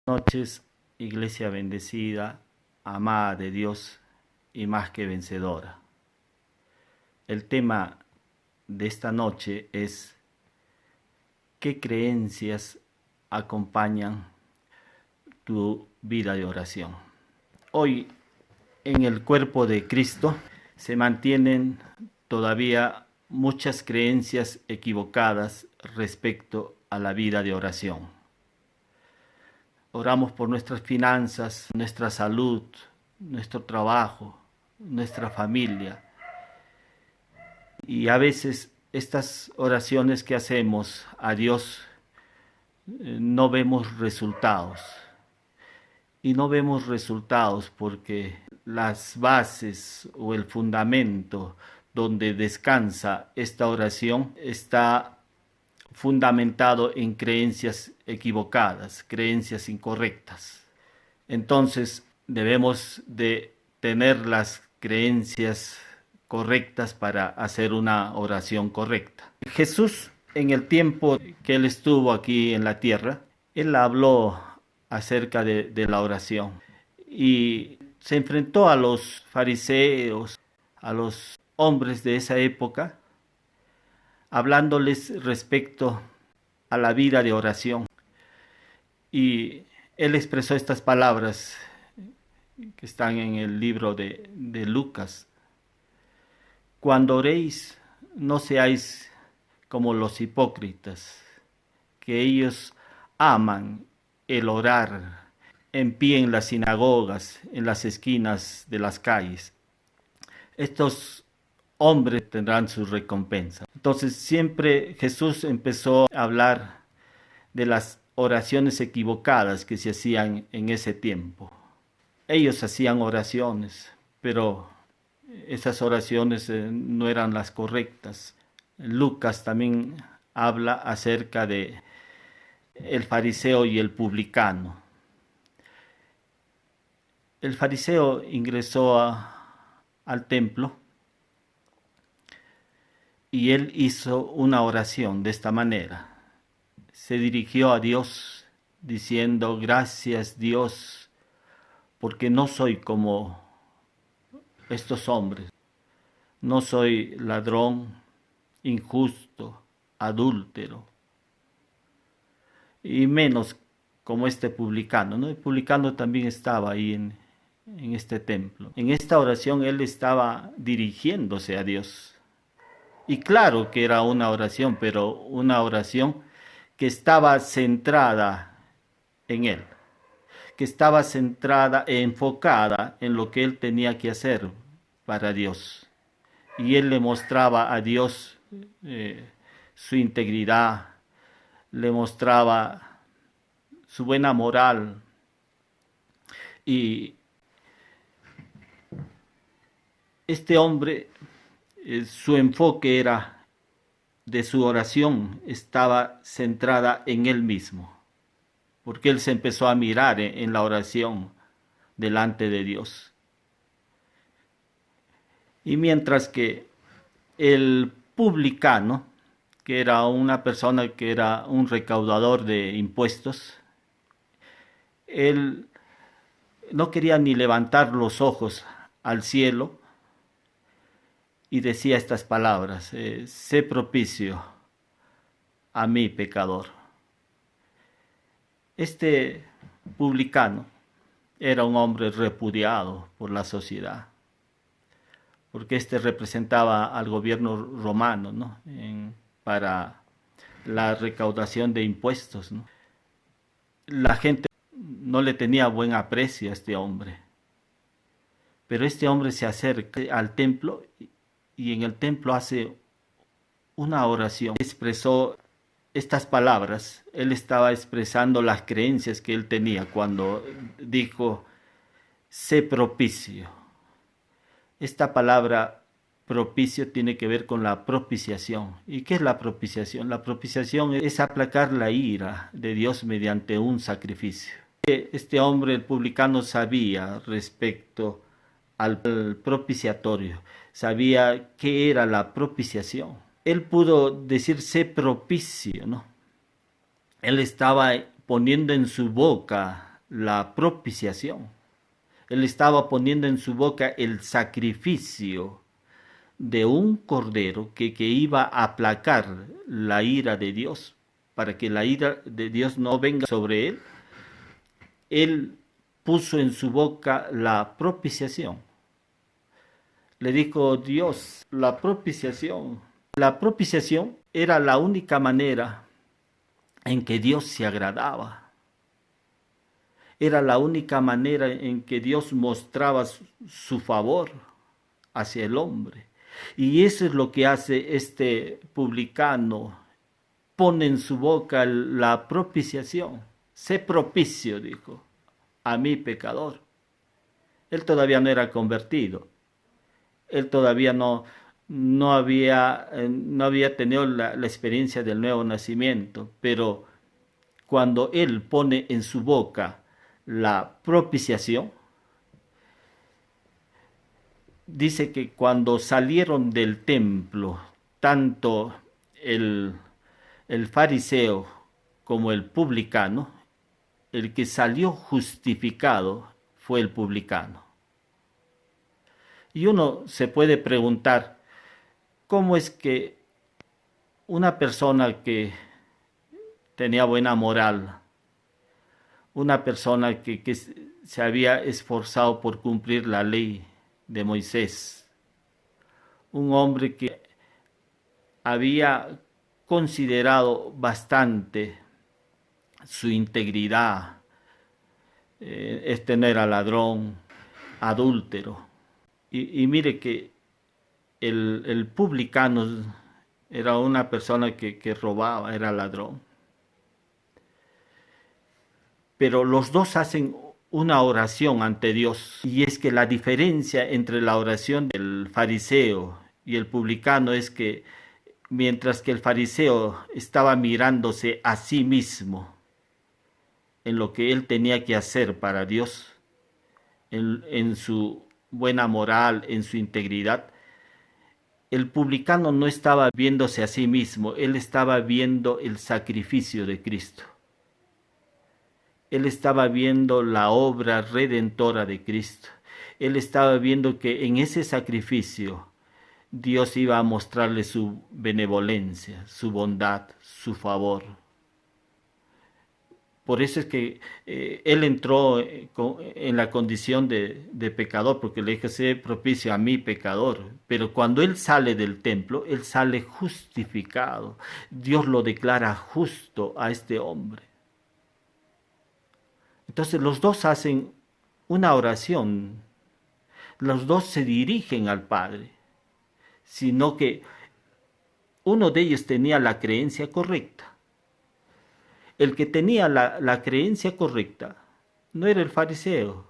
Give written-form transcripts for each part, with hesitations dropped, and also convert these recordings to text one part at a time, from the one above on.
Noches, iglesia bendecida, amada de Dios y más que vencedora. El tema de esta noche es: ¿qué creencias acompañan tu vida de oración? Hoy, en el cuerpo de Cristo, se mantienen todavía muchas creencias equivocadas respecto a la vida de oración. Oramos por nuestras finanzas, nuestra salud, nuestro trabajo, nuestra familia. Y a veces estas oraciones que hacemos a Dios no vemos resultados. Y no vemos resultados porque las bases o el fundamento donde descansa esta oración está fundamentado en creencias equivocadas, creencias incorrectas. Entonces debemos de tener las creencias correctas para hacer una oración correcta. Jesús, en el tiempo que él estuvo aquí en la tierra, él habló acerca de la oración y se enfrentó a los fariseos, a los hombres de esa época, hablándoles respecto a la vida de oración. Y él expresó estas palabras que están en el libro de Lucas. Cuando oréis, no seáis como los hipócritas, que ellos aman el orar en pie en las sinagogas, en las esquinas de las calles. Estos hombres tendrán su recompensa. Entonces siempre Jesús empezó a hablar de las oraciones equivocadas que se hacían en ese tiempo. Ellos hacían oraciones, pero esas oraciones no eran las correctas. Lucas también habla acerca de el fariseo y el publicano. El fariseo ingresó al templo y él hizo una oración de esta manera. Se dirigió a Dios diciendo: gracias Dios, porque no soy como estos hombres. No soy ladrón, injusto, adúltero, y menos como este publicano, ¿no? El publicano también estaba ahí en este templo. En esta oración él estaba dirigiéndose a Dios. Y claro que era una oración, pero una oración que estaba centrada en él, que estaba centrada e enfocada en lo que él tenía que hacer para Dios. Y él le mostraba a Dios su integridad, le mostraba su buena moral. Y este hombre, su enfoque era de su oración, estaba centrada en él mismo, porque él se empezó a mirar en la oración delante de Dios. Y mientras que el publicano, que era una persona que era un recaudador de impuestos, él no quería ni levantar los ojos al cielo y decía estas palabras: sé propicio a mí, pecador. Este publicano era un hombre repudiado por la sociedad, porque este representaba al gobierno romano, ¿no? Para la recaudación de impuestos, ¿no? La gente no le tenía buen aprecio a este hombre, pero este hombre se acerca al templo y en el templo hace una oración. Expresó estas palabras. Él estaba expresando las creencias que él tenía cuando dijo: sé propicio. Esta palabra propicio tiene que ver con la propiciación. ¿Y qué es la propiciación? La propiciación es aplacar la ira de Dios mediante un sacrificio. Este hombre, el publicano, sabía respecto al propiciatorio, sabía qué era la propiciación. Él pudo decirse propicio, ¿no? Él estaba poniendo en su boca la propiciación. Él estaba poniendo en su boca el sacrificio de un cordero que iba a aplacar la ira de Dios, para que la ira de Dios no venga sobre él. Él puso en su boca la propiciación. Le dijo Dios, la propiciación. La propiciación era la única manera en que Dios se agradaba. Era la única manera en que Dios mostraba su favor hacia el hombre. Y eso es lo que hace este publicano. Pone en su boca la propiciación. Sé propicio, dijo, a mi pecador. Él todavía no era convertido. Él todavía no había tenido la experiencia del nuevo nacimiento. Pero cuando él pone en su boca la propiciación, dice que cuando salieron del templo, tanto el fariseo como el publicano, el que salió justificado fue el publicano. Y uno se puede preguntar, ¿cómo es que una persona que tenía buena moral, una persona que se había esforzado por cumplir la ley de Moisés, un hombre que había considerado bastante su integridad, este no era ladrón, adúltero, y mire que el publicano era una persona que robaba, era ladrón, pero los dos hacen una oración ante Dios, y es que la diferencia entre la oración del fariseo y el publicano es que mientras que el fariseo estaba mirándose a sí mismo en lo que él tenía que hacer para Dios, en su buena moral, en su integridad, el publicano no estaba viéndose a sí mismo, él estaba viendo el sacrificio de Cristo. Él estaba viendo la obra redentora de Cristo. Él estaba viendo que en ese sacrificio Dios iba a mostrarle su benevolencia, su bondad, su favor. Por eso es que él entró en la condición de pecador, porque le dijo, sé propicio a mi pecador. Pero cuando él sale del templo, él sale justificado. Dios lo declara justo a este hombre. Entonces los dos hacen una oración. Los dos se dirigen al Padre, sino que uno de ellos tenía la creencia correcta. El que tenía la creencia correcta no era el fariseo,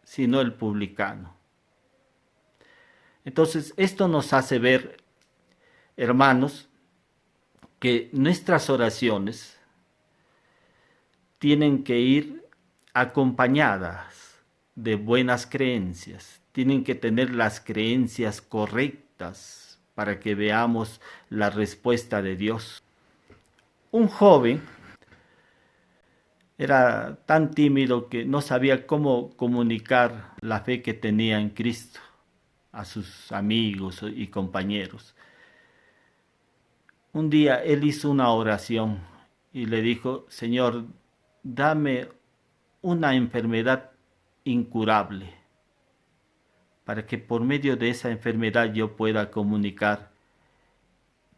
sino el publicano. Entonces, esto nos hace ver, hermanos, que nuestras oraciones tienen que ir acompañadas de buenas creencias, tienen que tener las creencias correctas para que veamos la respuesta de Dios. Un joven era tan tímido que no sabía cómo comunicar la fe que tenía en Cristo a sus amigos y compañeros. Un día él hizo una oración y le dijo, Señor, dame una enfermedad incurable para que por medio de esa enfermedad yo pueda comunicar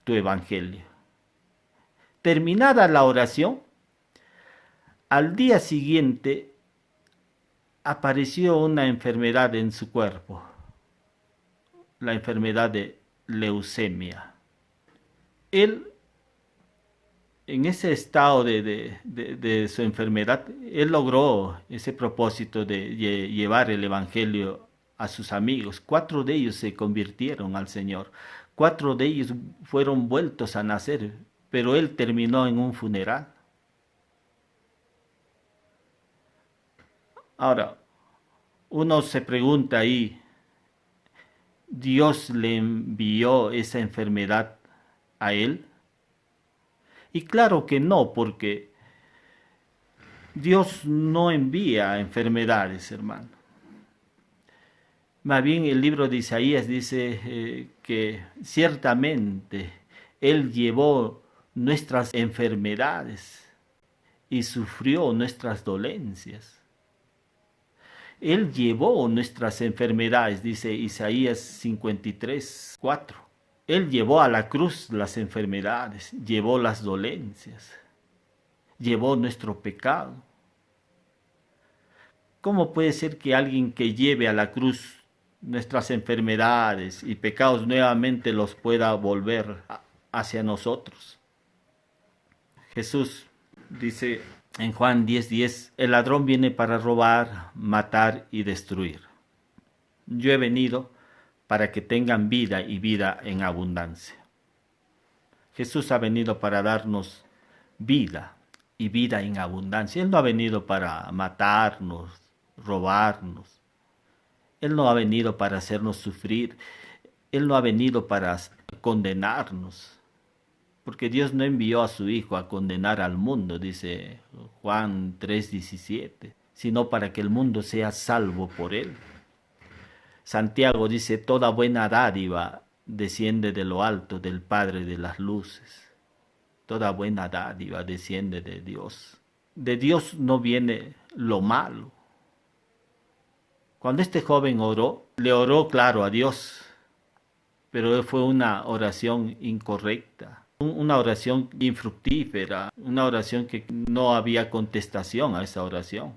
tu evangelio. Terminada la oración, al día siguiente apareció una enfermedad en su cuerpo, la enfermedad de leucemia. Él, en ese estado de su enfermedad, él logró ese propósito de llevar el evangelio a sus amigos. 4 de ellos se convirtieron al Señor. 4 de ellos fueron vueltos a nacer, pero él terminó en un funeral. Ahora, uno se pregunta ahí, ¿Dios le envió esa enfermedad a él? Y claro que no, porque Dios no envía enfermedades, hermano. Más bien el libro de Isaías dice que ciertamente Él llevó nuestras enfermedades y sufrió nuestras dolencias. Él llevó nuestras enfermedades, dice Isaías 53:4. Él llevó a la cruz las enfermedades, llevó las dolencias, llevó nuestro pecado. ¿Cómo puede ser que alguien que lleve a la cruz nuestras enfermedades y pecados nuevamente los pueda volver hacia nosotros? Jesús dice en Juan 10:10, el ladrón viene para robar, matar y destruir. Yo he venido para que tengan vida y vida en abundancia. Jesús ha venido para darnos vida y vida en abundancia. Él no ha venido para matarnos, robarnos. Él no ha venido para hacernos sufrir. Él no ha venido para condenarnos. Porque Dios no envió a su Hijo a condenar al mundo, dice Juan 3:17, sino para que el mundo sea salvo por él. Santiago dice, toda buena dádiva desciende de lo alto del Padre de las luces. Toda buena dádiva desciende de Dios. De Dios no viene lo malo. Cuando este joven oró, le oró claro a Dios, pero fue una oración incorrecta. Una oración infructífera, una oración que no había contestación a esa oración.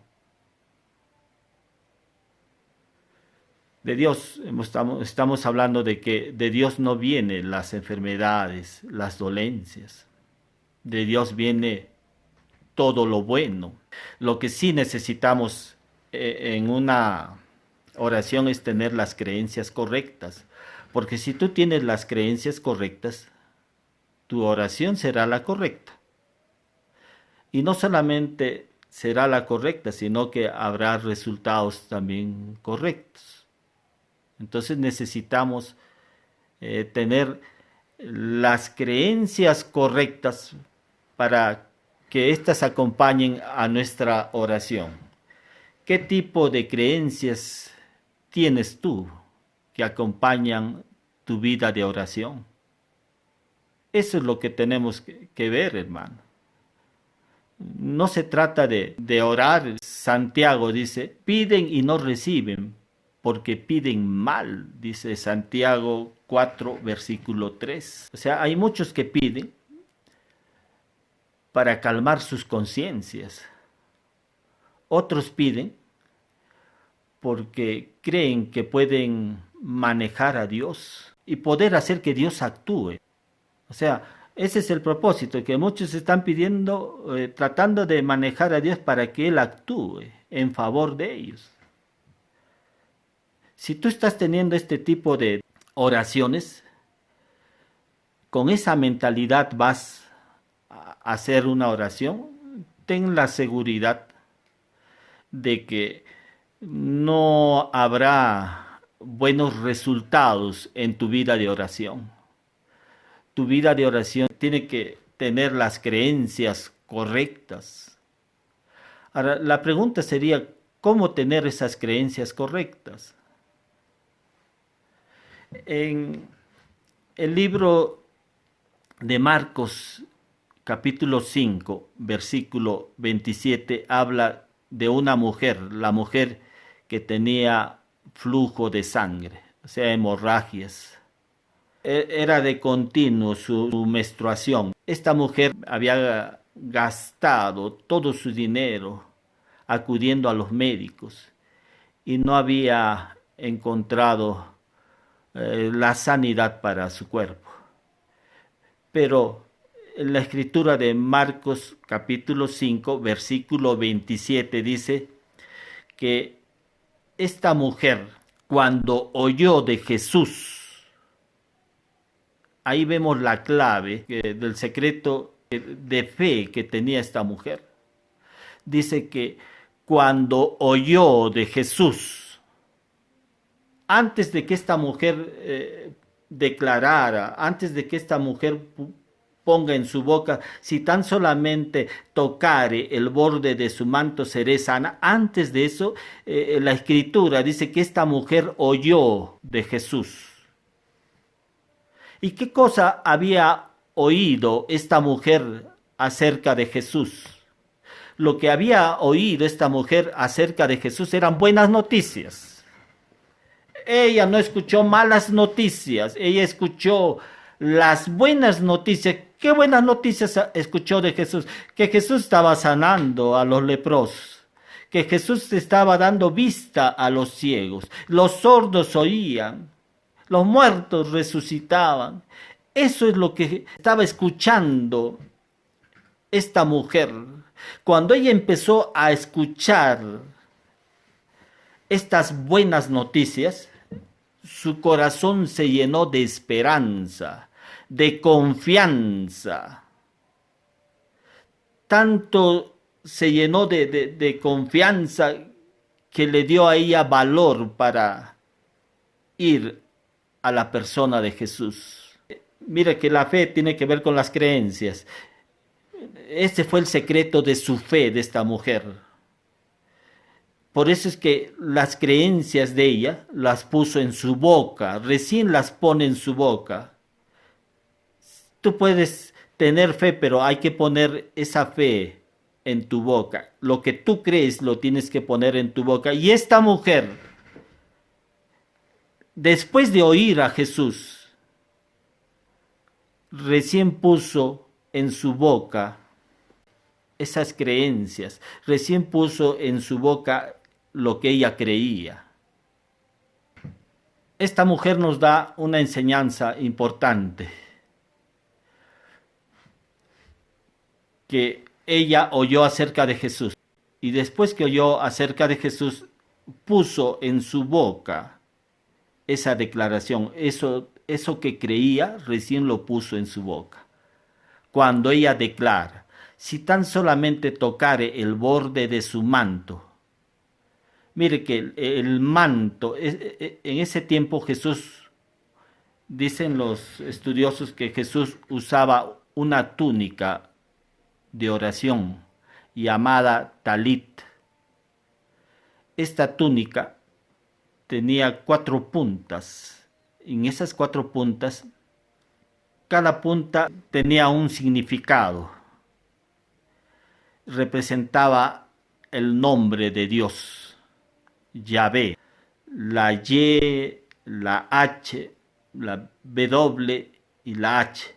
De Dios estamos hablando de que de Dios no vienen las enfermedades, las dolencias. De Dios viene todo lo bueno. Lo que sí necesitamos en una oración es tener las creencias correctas. Porque si tú tienes las creencias correctas, tu oración será la correcta. Y no solamente será la correcta, sino que habrá resultados también correctos. Entonces necesitamos tener las creencias correctas para que éstas acompañen a nuestra oración. ¿Qué tipo de creencias tienes tú que acompañan tu vida de oración? Eso es lo que tenemos que ver, hermano. No se trata de orar. Santiago dice, piden y no reciben, porque piden mal, dice Santiago 4, versículo 3. O sea, hay muchos que piden para calmar sus conciencias. Otros piden porque creen que pueden manejar a Dios y poder hacer que Dios actúe. O sea, ese es el propósito, que muchos están pidiendo, tratando de manejar a Dios para que Él actúe en favor de ellos. Si tú estás teniendo este tipo de oraciones, con esa mentalidad vas a hacer una oración, ten la seguridad de que no habrá buenos resultados en tu vida de oración. Tu vida de oración tiene que tener las creencias correctas. Ahora, la pregunta sería, ¿cómo tener esas creencias correctas? En el libro de Marcos, capítulo 5, versículo 27, habla de una mujer, la mujer que tenía flujo de sangre, o sea, hemorragias. Era de continuo su menstruación. Esta mujer había gastado todo su dinero acudiendo a los médicos y no había encontrado la sanidad para su cuerpo. Pero en la escritura de Marcos capítulo 5, versículo 27 dice que esta mujer, cuando oyó de Jesús, ahí vemos la clave del secreto de fe que tenía esta mujer. Dice que cuando oyó de Jesús, antes de que esta mujer declarara, antes de que esta mujer ponga en su boca, si tan solamente tocare el borde de su manto seré sana. Antes de eso, la escritura dice que esta mujer oyó de Jesús. ¿Y qué cosa había oído esta mujer acerca de Jesús? Lo que había oído esta mujer acerca de Jesús eran buenas noticias. Ella no escuchó malas noticias, ella escuchó las buenas noticias. ¿Qué buenas noticias escuchó de Jesús? Que Jesús estaba sanando a los leprosos, que Jesús estaba dando vista a los ciegos, los sordos oían, los muertos resucitaban. Eso es lo que estaba escuchando esta mujer. Cuando ella empezó a escuchar estas buenas noticias, su corazón se llenó de esperanza, de confianza. Tanto se llenó de confianza que le dio a ella valor para ir a la persona de Jesús. Mira que la fe tiene que ver con las creencias. Ese fue el secreto de su fe, de esta mujer. Por eso es que las creencias de ella las puso en su boca, recién las pone en su boca. Tú puedes tener fe, pero hay que poner esa fe en tu boca. Lo que tú crees lo tienes que poner en tu boca. Y esta mujer, después de oír a Jesús, recién puso en su boca esas creencias, recién puso en su boca lo que ella creía. Esta mujer nos da una enseñanza importante, que ella oyó acerca de Jesús y después que oyó acerca de Jesús, puso en su boca esa declaración, eso que creía, recién lo puso en su boca. Cuando ella declara, si tan solamente tocare el borde de su manto. Mire que el manto, en ese tiempo Jesús, dicen los estudiosos que Jesús usaba una túnica de oración llamada talit. Esta túnica tenía 4 puntas. En esas 4 puntas, cada punta tenía un significado. Representaba el nombre de Dios, Yahvé. La Y, la H, la W y la H.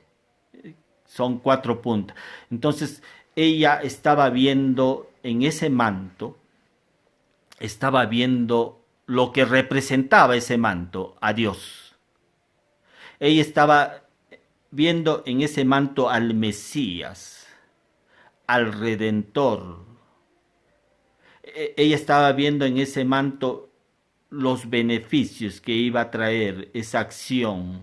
Son 4 puntas. Entonces, ella estaba viendo en ese manto, estaba viendo lo que representaba ese manto, a Dios. Ella estaba viendo en ese manto al Mesías, al Redentor. Ella estaba viendo en ese manto los beneficios que iba a traer esa acción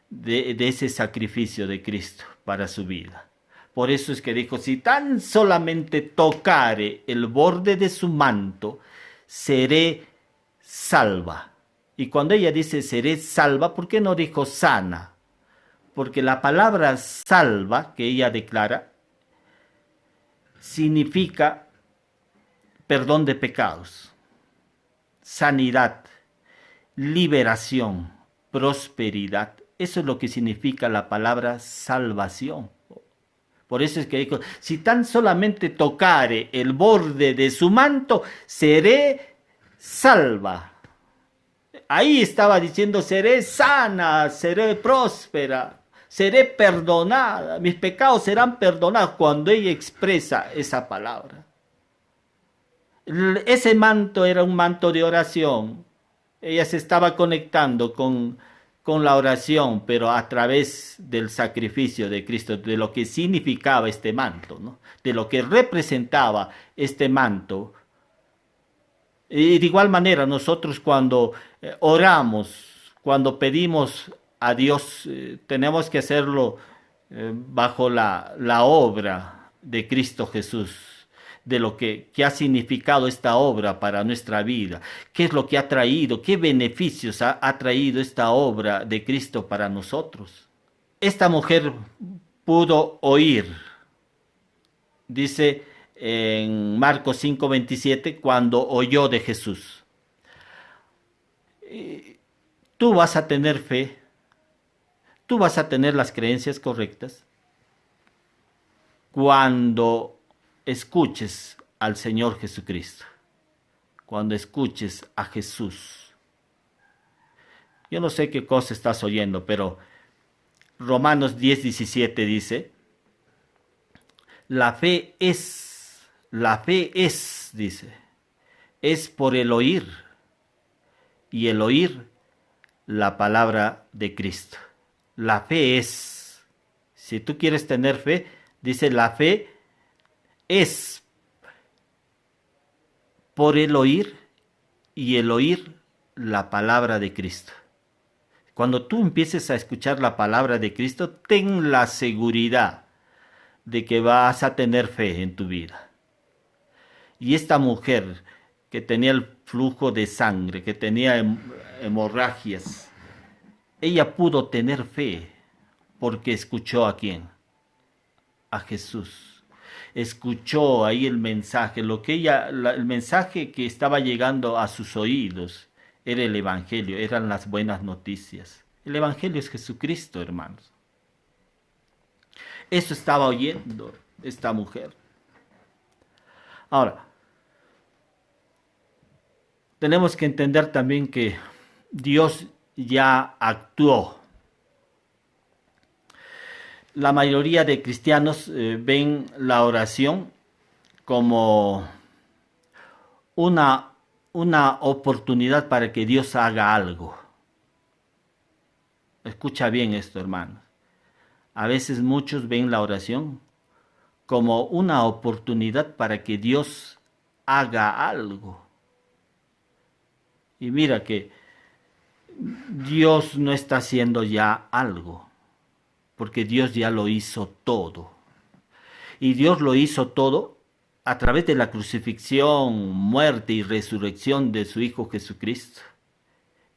de ese sacrificio de Cristo para su vida. Por eso es que dijo, si tan solamente tocare el borde de su manto, seré salva. Y cuando ella dice seré salva, ¿por qué no dijo sana? Porque la palabra salva, que ella declara, significa perdón de pecados, sanidad, liberación, prosperidad. Eso es lo que significa la palabra salvación. Por eso es que dijo, si tan solamente tocare el borde de su manto, seré salva. Ahí estaba diciendo, seré sana, seré próspera, seré perdonada, mis pecados serán perdonados cuando ella expresa esa palabra. Ese manto era un manto de oración. Ella se estaba conectando con la oración, pero a través del sacrificio de Cristo, de lo que significaba este manto, ¿no? De lo que representaba este manto. Y de igual manera, nosotros cuando oramos, cuando pedimos a Dios, tenemos que hacerlo bajo la obra de Cristo Jesús, de lo que ha significado esta obra para nuestra vida, qué es lo que ha traído, qué beneficios ha traído esta obra de Cristo para nosotros. Esta mujer pudo oír. Dice en Marcos 5:27, cuando oyó de Jesús. Tú vas a tener fe, tú vas a tener las creencias correctas cuando escuches al Señor Jesucristo, cuando escuches a Jesús. Yo no sé qué cosa estás oyendo, pero Romanos 10:17 dice, la fe es, dice, es por el oír, y el oír la palabra de Cristo. La fe es, si tú quieres tener fe, dice, la fe es por el oír, y el oír la palabra de Cristo. Cuando tú empieces a escuchar la palabra de Cristo, ten la seguridad de que vas a tener fe en tu vida. Y esta mujer que tenía el flujo de sangre, que tenía hemorragias, ella pudo tener fe porque escuchó ¿a quién? A Jesús. Escuchó ahí el mensaje, el mensaje que estaba llegando a sus oídos era el Evangelio, eran las buenas noticias. El Evangelio es Jesucristo, hermanos. Eso estaba oyendo esta mujer. Ahora, tenemos que entender también que Dios ya actuó. La mayoría de cristianos ven la oración como una oportunidad para que Dios haga algo. Escucha bien esto, hermanos. A veces muchos ven la oración como una oportunidad para que Dios haga algo. Y mira que Dios no está haciendo ya algo, porque Dios ya lo hizo todo. Y Dios lo hizo todo a través de la crucifixión, muerte y resurrección de su Hijo Jesucristo.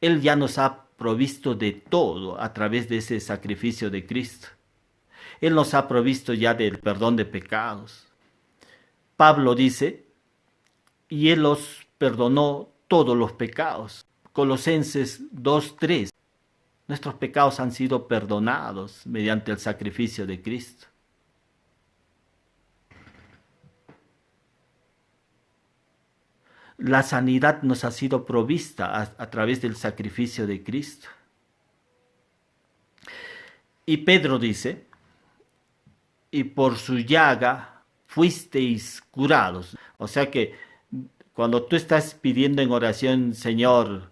Él ya nos ha provisto de todo a través de ese sacrificio de Cristo. Él nos ha provisto ya del perdón de pecados. Pablo dice, y Él los perdonó todos los pecados. Colosenses 2:3. Nuestros pecados han sido perdonados mediante el sacrificio de Cristo. La sanidad nos ha sido provista a través del sacrificio de Cristo. Y Pedro dice, y por su llaga fuisteis curados. O sea que cuando tú estás pidiendo en oración, Señor,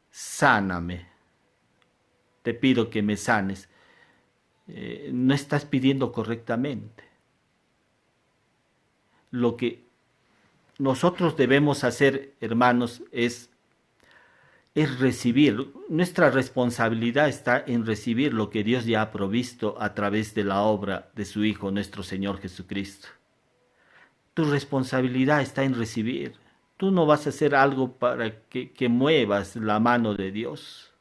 sáname, te pido que me sanes, no estás pidiendo correctamente. Lo que nosotros debemos hacer, hermanos, es recibir. Nuestra responsabilidad está en recibir lo que Dios ya ha provisto a través de la obra de su Hijo, nuestro Señor Jesucristo. Tu responsabilidad está en recibir. Tú no vas a hacer algo para que muevas la mano de Dios,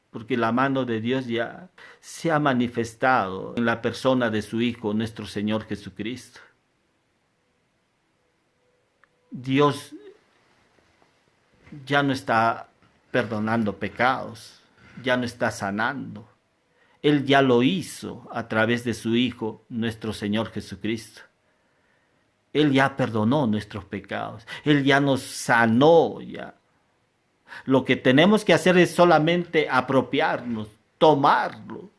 porque la mano de Dios ya se ha manifestado en la persona de su Hijo, nuestro Señor Jesucristo. Dios ya no está perdonando pecados, ya no está sanando. Él ya lo hizo a través de su Hijo, nuestro Señor Jesucristo. Él ya perdonó nuestros pecados. Él ya nos sanó ya. Lo que tenemos que hacer es solamente apropiarnos, tomarlo.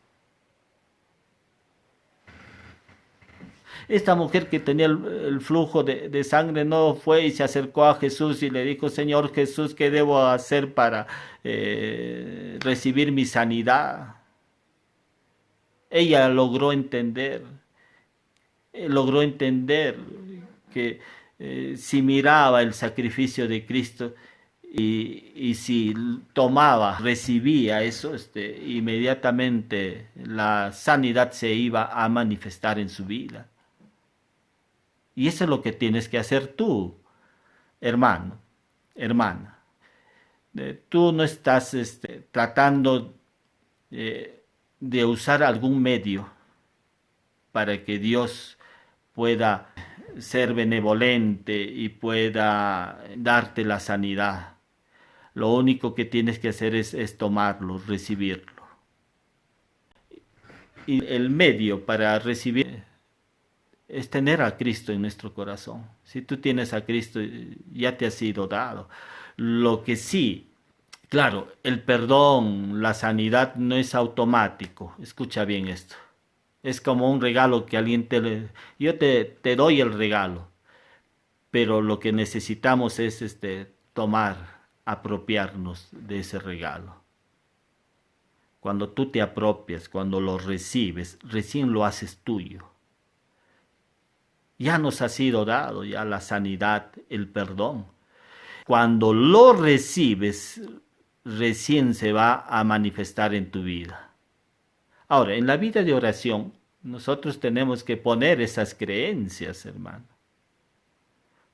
Esta mujer que tenía el flujo de sangre no fue y se acercó a Jesús y le dijo, Señor Jesús, ¿qué debo hacer para recibir mi sanidad? Ella logró entender que si miraba el sacrificio de Cristo y si tomaba, recibía eso, inmediatamente la sanidad se iba a manifestar en su vida. Y eso es lo que tienes que hacer tú, hermano, hermana. Tú no estás tratando de usar algún medio para que Dios pueda ser benevolente y pueda darte la sanidad. Lo único que tienes que hacer es tomarlo, recibirlo. Y el medio para recibir es tener a Cristo en nuestro corazón. Si tú tienes a Cristo, ya te ha sido dado. Lo que sí, claro, el perdón, la sanidad no es automático. Escucha bien esto. Es como un regalo que alguien yo te doy el regalo, pero lo que necesitamos es tomar, apropiarnos de ese regalo. Cuando tú te apropias, cuando lo recibes, recién lo haces tuyo. Ya nos ha sido dado ya la sanidad, el perdón. Cuando lo recibes, recién se va a manifestar en tu vida. Ahora, en la vida de oración, nosotros tenemos que poner esas creencias, hermano.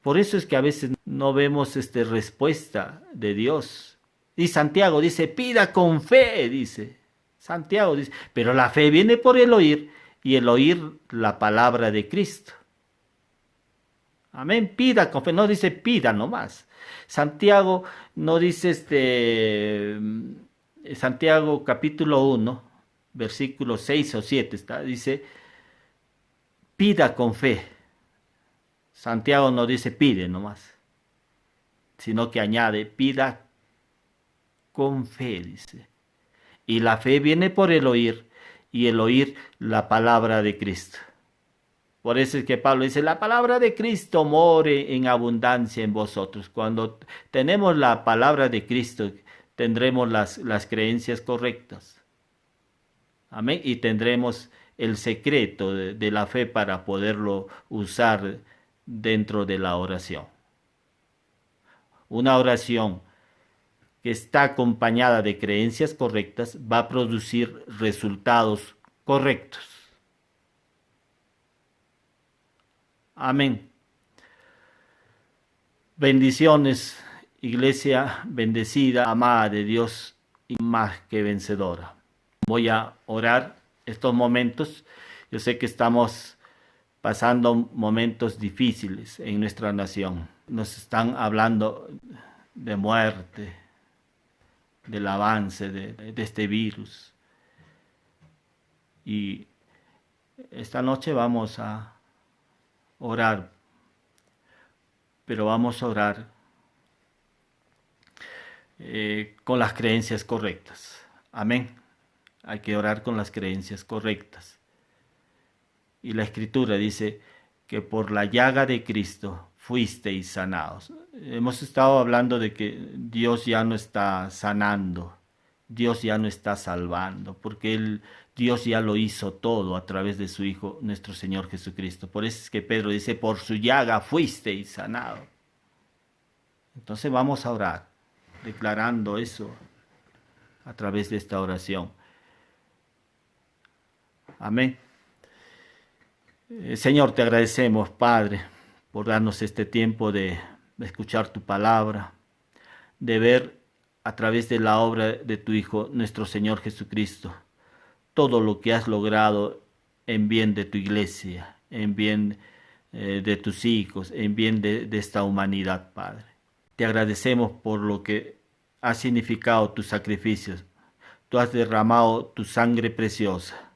Por eso es que a veces no vemos respuesta de Dios. Y Santiago dice, pida con fe, dice. Santiago dice, pero la fe viene por el oír, y el oír la palabra de Cristo. Amén, pida con fe, no dice pida nomás. Santiago no dice Santiago capítulo 1, versículos 6 o 7 está, dice, pida con fe. Santiago no dice pide nomás, sino que añade, pida con fe, dice. Y la fe viene por el oír, y el oír la palabra de Cristo. Por eso es que Pablo dice, la palabra de Cristo more en abundancia en vosotros. Cuando tenemos la palabra de Cristo, tendremos las creencias correctas. Amén. Y tendremos el secreto de la fe para poderlo usar dentro de la oración. Una oración que está acompañada de creencias correctas va a producir resultados correctos. Amén. Bendiciones, iglesia bendecida, amada de Dios y más que vencedora. Voy a orar estos momentos. Yo sé que estamos pasando momentos difíciles en nuestra nación. Nos están hablando de muerte, del avance de este virus. Y esta noche vamos a orar, pero vamos a orar con las creencias correctas. Amén. Hay que orar con las creencias correctas. Y la Escritura dice que por la llaga de Cristo fuisteis sanados. Hemos estado hablando de que Dios ya no está sanando, Dios ya no está salvando, porque Dios ya lo hizo todo a través de su Hijo, nuestro Señor Jesucristo. Por eso es que Pedro dice, por su llaga fuisteis sanados. Entonces vamos a orar, declarando eso a través de esta oración. Amén. Señor, te agradecemos, Padre, por darnos este tiempo de escuchar tu palabra, de ver a través de la obra de tu Hijo, nuestro Señor Jesucristo, todo lo que has logrado en bien de tu iglesia, en bien de tus hijos, en bien de esta humanidad, Padre. Te agradecemos por lo que ha significado tus sacrificios. Tú has derramado tu sangre preciosa,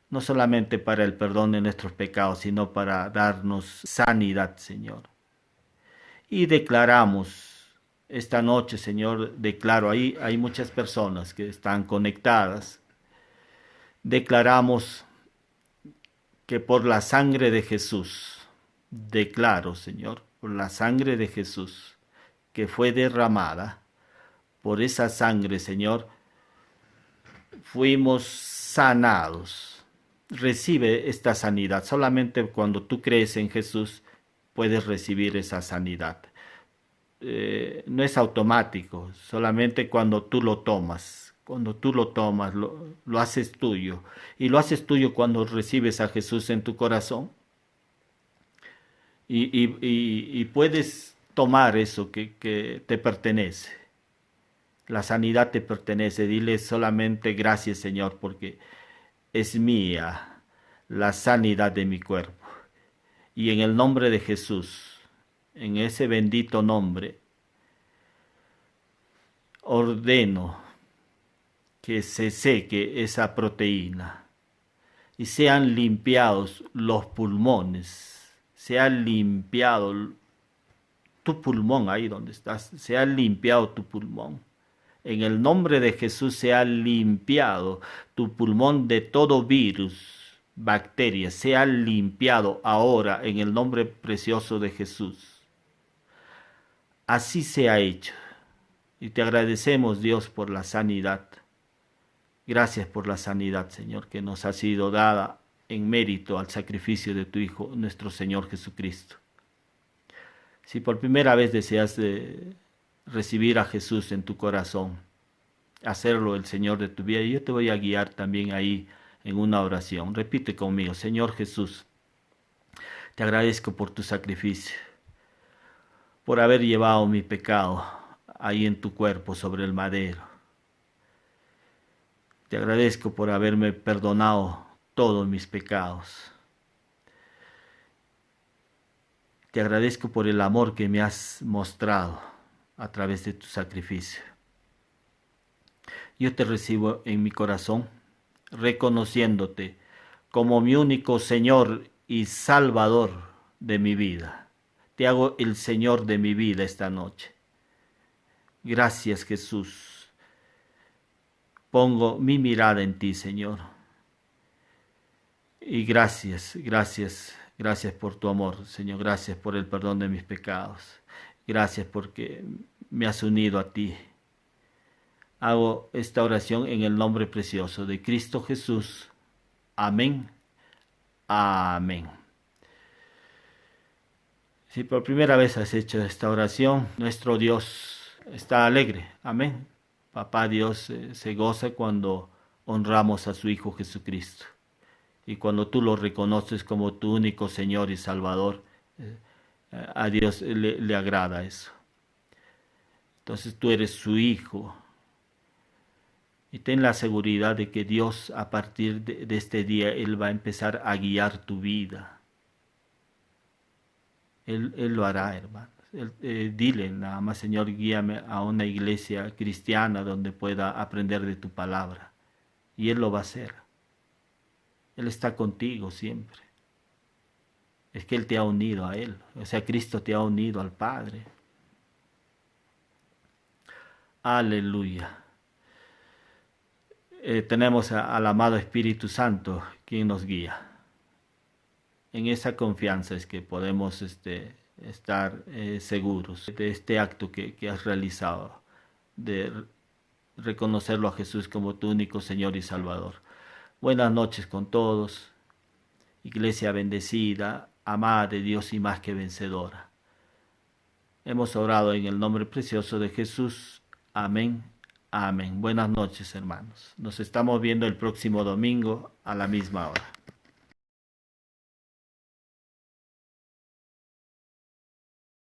no solamente para el perdón de nuestros pecados, sino para darnos sanidad, Señor. Y declaramos esta noche, Señor, declaro, ahí hay muchas personas que están conectadas. Declaramos que por la sangre de Jesús, declaro, Señor, por la sangre de Jesús que fue derramada, por esa sangre, Señor, fuimos sanados. Recibe esta sanidad. Solamente cuando tú crees en Jesús puedes recibir esa sanidad. No es automático, solamente cuando tú lo tomas. Cuando tú lo tomas, lo haces tuyo. Y lo haces tuyo cuando recibes a Jesús en tu corazón. Y puedes tomar eso que te pertenece. La sanidad te pertenece. Dile solamente gracias, Señor, porque es mía. la sanidad de mi cuerpo. Y en el nombre de Jesús, en ese bendito nombre, ordeno que se seque esa proteína y sean limpiados los pulmones, sea limpiado tu pulmón ahí donde estás, sea limpiado tu pulmón. En el nombre de Jesús sea limpiado tu pulmón de todo virus, bacteria, sea limpiado ahora en el nombre precioso de Jesús. Así se ha hecho. Y te agradecemos, Dios, por la sanidad. Gracias por la sanidad, Señor, que nos ha sido dada en mérito al sacrificio de tu Hijo, nuestro Señor Jesucristo. Si por primera vez deseas recibir a Jesús en tu corazón, hacerlo el Señor de tu vida, yo te voy a guiar también ahí en una oración. Repite conmigo: Señor Jesús, te agradezco por tu sacrificio, por haber llevado mi pecado ahí en tu cuerpo sobre el madero. Te agradezco por haberme perdonado todos mis pecados. Te agradezco por el amor que me has mostrado a través de tu sacrificio. Yo te recibo en mi corazón, reconociéndote como mi único Señor y Salvador de mi vida. Te hago el Señor de mi vida esta noche. Gracias, Jesús. Pongo mi mirada en ti, Señor. Y gracias por tu amor, Señor. Gracias por el perdón de mis pecados. Gracias porque me has unido a ti. Hago esta oración en el nombre precioso de Cristo Jesús. Amén. Amén. Si por primera vez has hecho esta oración, nuestro Dios está alegre. Amén. Papá Dios se goza cuando honramos a su Hijo Jesucristo. Y cuando tú lo reconoces como tu único Señor y Salvador, a Dios le agrada eso. Entonces tú eres su hijo. Y ten la seguridad de que Dios, a partir de este día, Él va a empezar a guiar tu vida. Él lo hará, hermanos. Dile nada más: Señor, guíame a una iglesia cristiana donde pueda aprender de tu palabra. Y Él lo va a hacer. Él está contigo siempre. Es que Él te ha unido a Él. O sea, Cristo te ha unido al Padre. Aleluya. Tenemos al amado Espíritu Santo quien nos guía. En esa confianza es que podemos estar seguros de este acto que has realizado, de reconocerlo a Jesús como tu único Señor y Salvador. Buenas noches con todos. Iglesia bendecida, amada de Dios y más que vencedora. Hemos orado en el nombre precioso de Jesús. Amén. Amén. Buenas noches, hermanos. Nos estamos viendo el próximo domingo a la misma hora.